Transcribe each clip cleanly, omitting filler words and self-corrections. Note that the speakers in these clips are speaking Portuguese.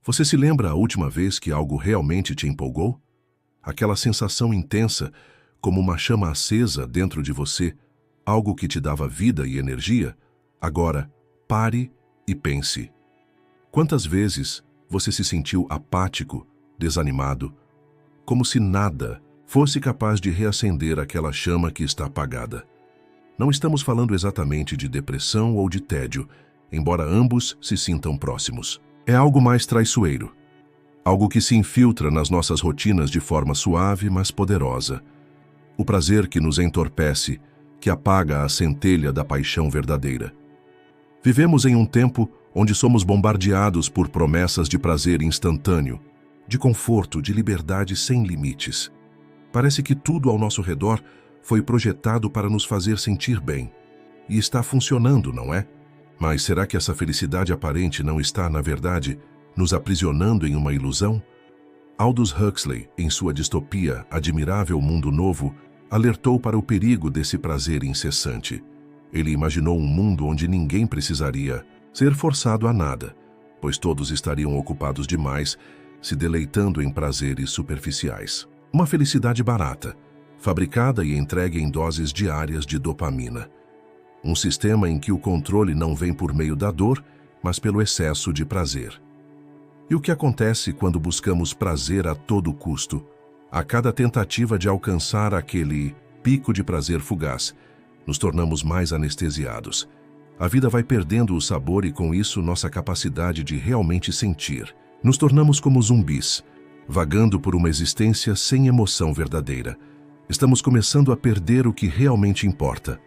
Você se lembra a última vez que algo realmente te empolgou? Aquela sensação intensa, como uma chama acesa dentro de você, algo que te dava vida e energia? Agora, pare e pense. Quantas vezes você se sentiu apático, desanimado, como se nada fosse capaz de reacender aquela chama que está apagada? Não estamos falando exatamente de depressão ou de tédio, embora ambos se sintam próximos. É algo mais traiçoeiro, algo que se infiltra nas nossas rotinas de forma suave, mas poderosa. O prazer que nos entorpece, que apaga a centelha da paixão verdadeira. Vivemos em um tempo onde somos bombardeados por promessas de prazer instantâneo, de conforto, de liberdade sem limites. Parece que tudo ao nosso redor foi projetado para nos fazer sentir bem. E está funcionando, não é? Mas será que essa felicidade aparente não está, na verdade, nos aprisionando em uma ilusão? Aldous Huxley, em sua distopia Admirável Mundo Novo, alertou para o perigo desse prazer incessante. Ele imaginou um mundo onde ninguém precisaria ser forçado a nada, pois todos estariam ocupados demais, se deleitando em prazeres superficiais. Uma felicidade barata, fabricada e entregue em doses diárias de dopamina. Um sistema em que o controle não vem por meio da dor, mas pelo excesso de prazer. E o que acontece quando buscamos prazer a todo custo? A cada tentativa de alcançar aquele pico de prazer fugaz, nos tornamos mais anestesiados. A vida vai perdendo o sabor e, com isso, nossa capacidade de realmente sentir. Nos tornamos como zumbis, vagando por uma existência sem emoção verdadeira. Estamos começando a perder o que realmente importa.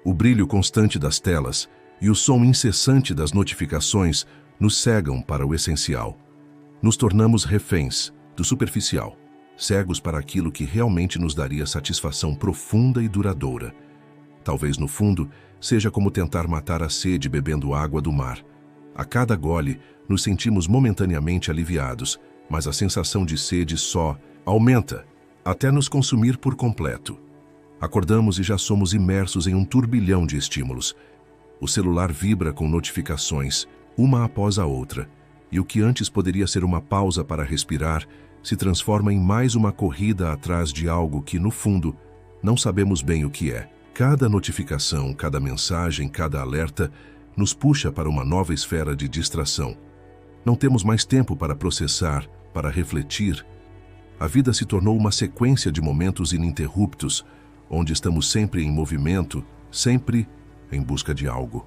O brilho constante das telas e o som incessante das notificações nos cegam para o essencial. Nos tornamos reféns do superficial, cegos para aquilo que realmente nos daria satisfação profunda e duradoura. Talvez, no fundo, seja como tentar matar a sede bebendo água do mar. A cada gole, nos sentimos momentaneamente aliviados, mas a sensação de sede só aumenta, até nos consumir por completo. Acordamos e já somos imersos em um turbilhão de estímulos. O celular vibra com notificações, uma após a outra, e o que antes poderia ser uma pausa para respirar se transforma em mais uma corrida atrás de algo que, no fundo, não sabemos bem o que é. Cada notificação, cada mensagem, cada alerta nos puxa para uma nova esfera de distração. Não temos mais tempo para processar, para refletir. A vida se tornou uma sequência de momentos ininterruptos, onde estamos sempre em movimento, sempre em busca de algo.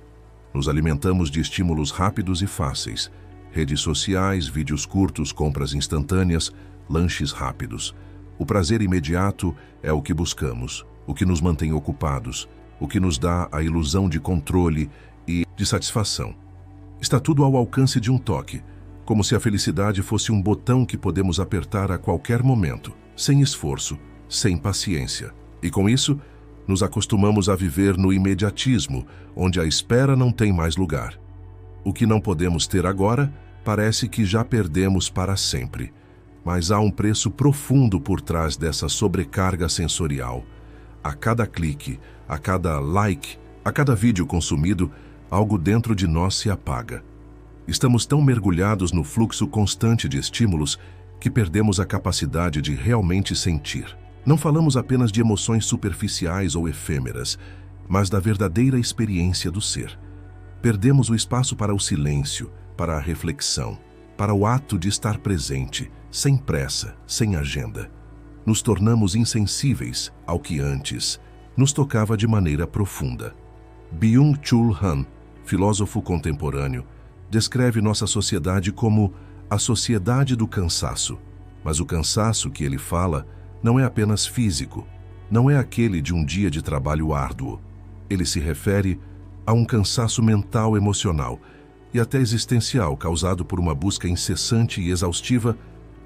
Nos alimentamos de estímulos rápidos e fáceis, redes sociais, vídeos curtos, compras instantâneas, lanches rápidos. O prazer imediato é o que buscamos, o que nos mantém ocupados, o que nos dá a ilusão de controle e de satisfação. Está tudo ao alcance de um toque, como se a felicidade fosse um botão que podemos apertar a qualquer momento, sem esforço, sem paciência. E com isso, nos acostumamos a viver no imediatismo, onde a espera não tem mais lugar. O que não podemos ter agora, parece que já perdemos para sempre. Mas há um preço profundo por trás dessa sobrecarga sensorial. A cada clique, a cada like, a cada vídeo consumido, algo dentro de nós se apaga. Estamos tão mergulhados no fluxo constante de estímulos que perdemos a capacidade de realmente sentir. Não falamos apenas de emoções superficiais ou efêmeras, mas da verdadeira experiência do ser. Perdemos o espaço para o silêncio, para a reflexão, para o ato de estar presente, sem pressa, sem agenda. Nos tornamos insensíveis ao que antes nos tocava de maneira profunda. Byung-Chul Han, filósofo contemporâneo, descreve nossa sociedade como a sociedade do cansaço. Mas o cansaço que ele fala não é apenas físico, não é aquele de um dia de trabalho árduo. Ele se refere a um cansaço mental, emocional e até existencial causado por uma busca incessante e exaustiva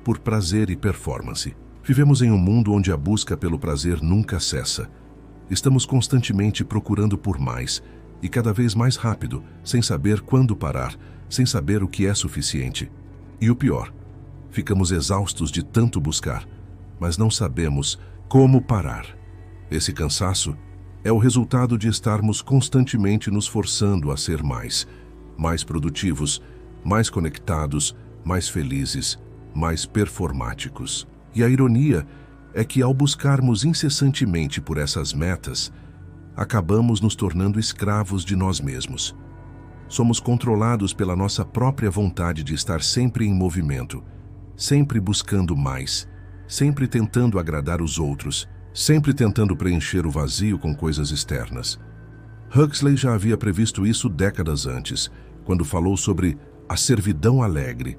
por prazer e performance. Vivemos em um mundo onde a busca pelo prazer nunca cessa. Estamos constantemente procurando por mais e cada vez mais rápido, sem saber quando parar, sem saber o que é suficiente. E o pior, ficamos exaustos de tanto buscar, mas não sabemos como parar. Esse cansaço é o resultado de estarmos constantemente nos forçando a ser mais produtivos, mais conectados, mais felizes, mais performáticos. E a ironia é que, ao buscarmos incessantemente por essas metas, acabamos nos tornando escravos de nós mesmos. Somos controlados pela nossa própria vontade de estar sempre em movimento, sempre buscando mais, sempre tentando agradar os outros, sempre tentando preencher o vazio com coisas externas. Huxley já havia previsto isso décadas antes, quando falou sobre a servidão alegre.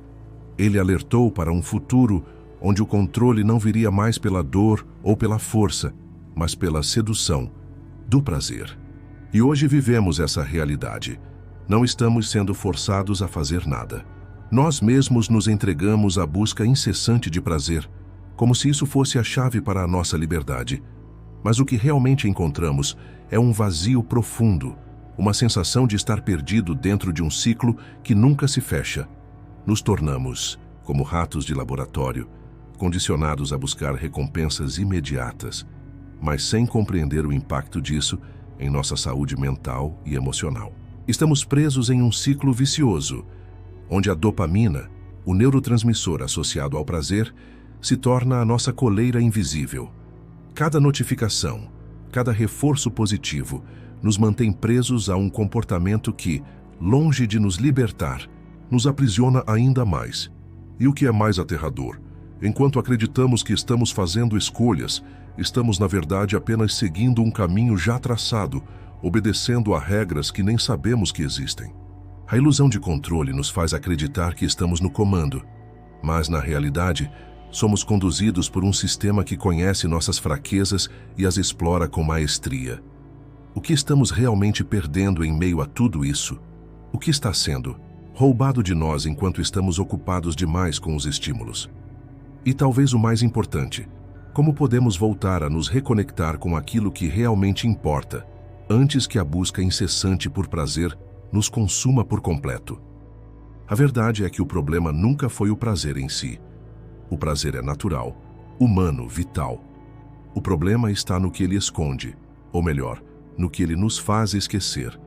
Ele alertou para um futuro onde o controle não viria mais pela dor ou pela força, mas pela sedução do prazer. E hoje vivemos essa realidade. Não estamos sendo forçados a fazer nada. Nós mesmos nos entregamos à busca incessante de prazer, como se isso fosse a chave para a nossa liberdade. Mas o que realmente encontramos é um vazio profundo, uma sensação de estar perdido dentro de um ciclo que nunca se fecha. Nos tornamos, como ratos de laboratório, condicionados a buscar recompensas imediatas, mas sem compreender o impacto disso em nossa saúde mental e emocional. Estamos presos em um ciclo vicioso, onde a dopamina, o neurotransmissor associado ao prazer, se torna a nossa coleira invisível. Cada notificação, cada reforço positivo, nos mantém presos a um comportamento que, longe de nos libertar, nos aprisiona ainda mais. E o que é mais aterrador, enquanto acreditamos que estamos fazendo escolhas, estamos na verdade apenas seguindo um caminho já traçado, obedecendo a regras que nem sabemos que existem. A ilusão de controle nos faz acreditar que estamos no comando, mas na realidade, somos conduzidos por um sistema que conhece nossas fraquezas e as explora com maestria. O que estamos realmente perdendo em meio a tudo isso? O que está sendo roubado de nós enquanto estamos ocupados demais com os estímulos? E talvez o mais importante, como podemos voltar a nos reconectar com aquilo que realmente importa, antes que a busca incessante por prazer nos consuma por completo? A verdade é que o problema nunca foi o prazer em si. O prazer é natural, humano, vital. O problema está no que ele esconde, ou melhor, no que ele nos faz esquecer.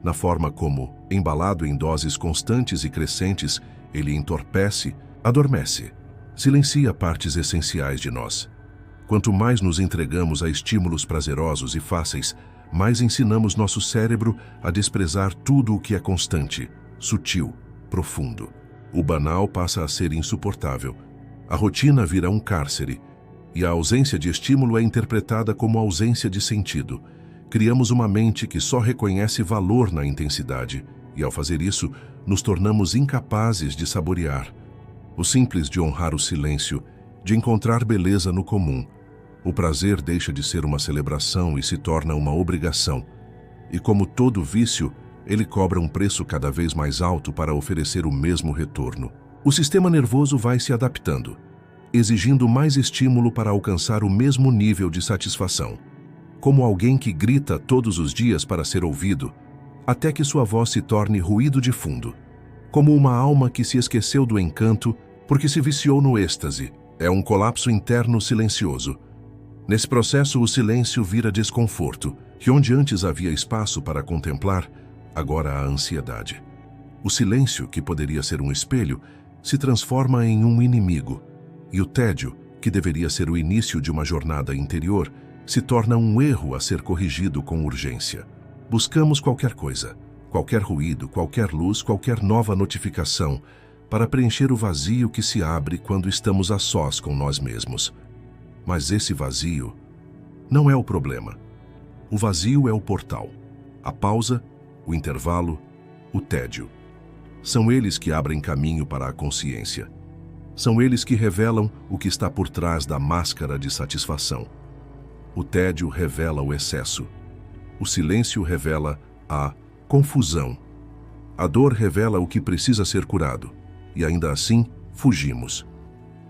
Na forma como, embalado em doses constantes e crescentes, ele entorpece, adormece, silencia partes essenciais de nós. Quanto mais nos entregamos a estímulos prazerosos e fáceis, mais ensinamos nosso cérebro a desprezar tudo o que é constante, sutil, profundo. O banal passa a ser insuportável. A rotina vira um cárcere, e a ausência de estímulo é interpretada como ausência de sentido. Criamos uma mente que só reconhece valor na intensidade, e ao fazer isso, nos tornamos incapazes de saborear. O simples de honrar o silêncio, de encontrar beleza no comum. O prazer deixa de ser uma celebração e se torna uma obrigação. E como todo vício, ele cobra um preço cada vez mais alto para oferecer o mesmo retorno. O sistema nervoso vai se adaptando, exigindo mais estímulo para alcançar o mesmo nível de satisfação. Como alguém que grita todos os dias para ser ouvido, até que sua voz se torne ruído de fundo. Como uma alma que se esqueceu do encanto porque se viciou no êxtase. É um colapso interno silencioso. Nesse processo, o silêncio vira desconforto, que onde antes havia espaço para contemplar, agora há ansiedade. O silêncio, que poderia ser um espelho, se transforma em um inimigo, e o tédio, que deveria ser o início de uma jornada interior, se torna um erro a ser corrigido com urgência. Buscamos qualquer coisa, qualquer ruído, qualquer luz, qualquer nova notificação, para preencher o vazio que se abre quando estamos a sós com nós mesmos. Mas esse vazio não é o problema. O vazio é o portal, a pausa, o intervalo, o tédio. São eles que abrem caminho para a consciência. São eles que revelam o que está por trás da máscara de satisfação. O tédio revela o excesso. O silêncio revela a confusão. A dor revela o que precisa ser curado. E ainda assim, fugimos.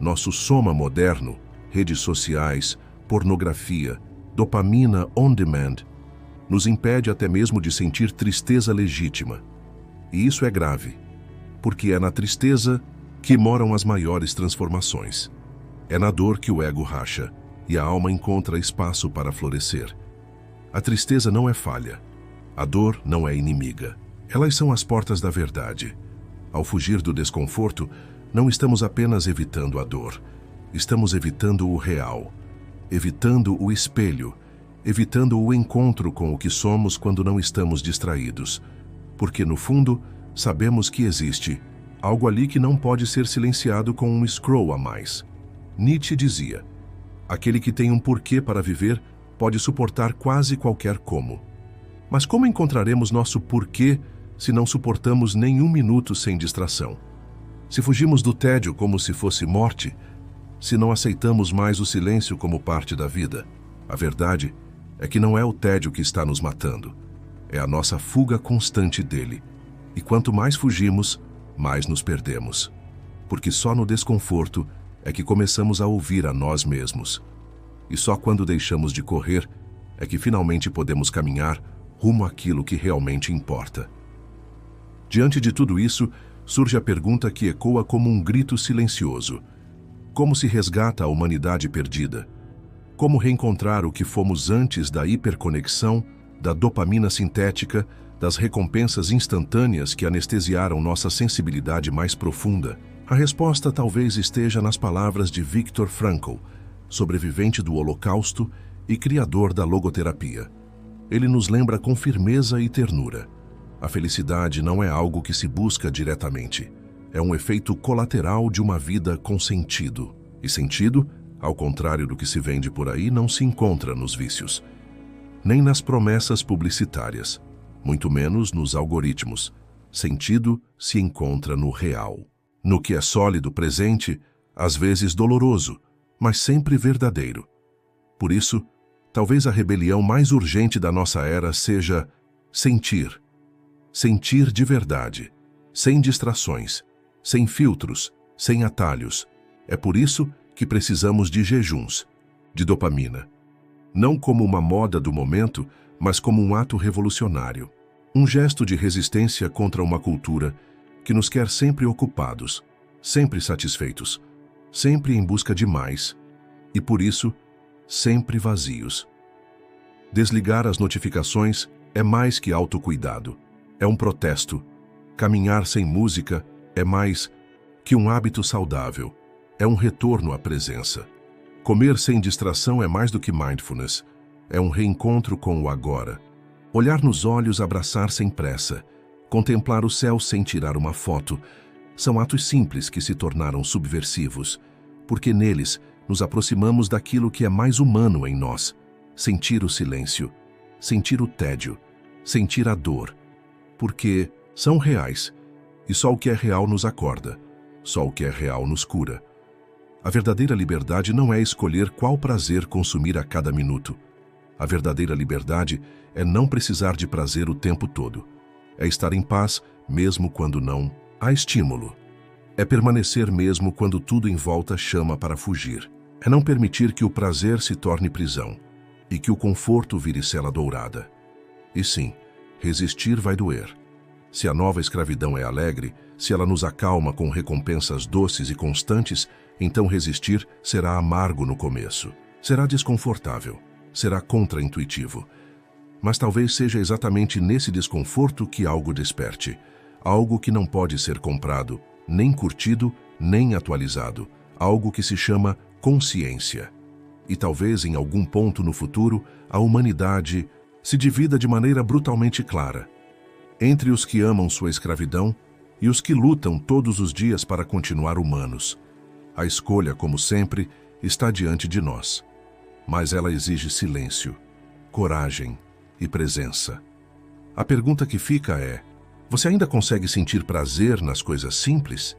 Nosso soma moderno, redes sociais, pornografia, dopamina on demand, nos impede até mesmo de sentir tristeza legítima. E isso é grave, porque é na tristeza que moram as maiores transformações. É na dor que o ego racha e a alma encontra espaço para florescer. A tristeza não é falha. A dor não é inimiga. Elas são as portas da verdade. Ao fugir do desconforto, não estamos apenas evitando a dor, estamos evitando o real, evitando o espelho, evitando o encontro com o que somos quando não estamos distraídos. Porque, no fundo, sabemos que existe algo ali que não pode ser silenciado com um scroll a mais. Nietzsche dizia: aquele que tem um porquê para viver pode suportar quase qualquer como. Mas como encontraremos nosso porquê se não suportamos nem um minuto sem distração? Se fugimos do tédio como se fosse morte, se não aceitamos mais o silêncio como parte da vida, a verdade é que não é o tédio que está nos matando, é a nossa fuga constante dele. E quanto mais fugimos, mais nos perdemos. Porque só no desconforto é que começamos a ouvir a nós mesmos. E só quando deixamos de correr é que finalmente podemos caminhar rumo àquilo que realmente importa. Diante de tudo isso, surge a pergunta que ecoa como um grito silencioso: como se resgata a humanidade perdida? Como reencontrar o que fomos antes da hiperconexão, da dopamina sintética, das recompensas instantâneas que anestesiaram nossa sensibilidade mais profunda? A resposta talvez esteja nas palavras de Viktor Frankl, sobrevivente do Holocausto e criador da logoterapia. Ele nos lembra com firmeza e ternura: a felicidade não é algo que se busca diretamente. É um efeito colateral de uma vida com sentido. E sentido, ao contrário do que se vende por aí, não se encontra nos vícios, nem nas promessas publicitárias, muito menos nos algoritmos. Sentido se encontra no real, no que é sólido, presente, às vezes doloroso, mas sempre verdadeiro. Por isso, talvez a rebelião mais urgente da nossa era seja sentir. Sentir de verdade, sem distrações, sem filtros, sem atalhos. É por isso que precisamos de jejuns, de dopamina. Não como uma moda do momento, mas como um ato revolucionário. Um gesto de resistência contra uma cultura que nos quer sempre ocupados, sempre satisfeitos, sempre em busca de mais e, por isso, sempre vazios. Desligar as notificações é mais que autocuidado. É um protesto. Caminhar sem música é mais que um hábito saudável. É um retorno à presença. Comer sem distração é mais do que mindfulness. É um reencontro com o agora. Olhar nos olhos, abraçar sem pressa, contemplar o céu sem tirar uma foto, são atos simples que se tornaram subversivos, porque neles nos aproximamos daquilo que é mais humano em nós: sentir o silêncio, sentir o tédio, sentir a dor, porque são reais, e só o que é real nos acorda, só o que é real nos cura. A verdadeira liberdade não é escolher qual prazer consumir a cada minuto. A verdadeira liberdade é não precisar de prazer o tempo todo. É estar em paz mesmo quando não há estímulo. É permanecer mesmo quando tudo em volta chama para fugir. É não permitir que o prazer se torne prisão e que o conforto vire cela dourada. E sim, resistir vai doer. Se a nova escravidão é alegre, se ela nos acalma com recompensas doces e constantes, então resistir será amargo no começo. Será desconfortável. Será contraintuitivo. Mas talvez seja exatamente nesse desconforto que algo desperte. Algo que não pode ser comprado, nem curtido, nem atualizado. Algo que se chama consciência. E talvez em algum ponto no futuro, a humanidade se divida de maneira brutalmente clara entre os que amam sua escravidão e os que lutam todos os dias para continuar humanos. A escolha, como sempre, está diante de nós. Mas ela exige silêncio, coragem e presença. A pergunta que fica é: você ainda consegue sentir prazer nas coisas simples?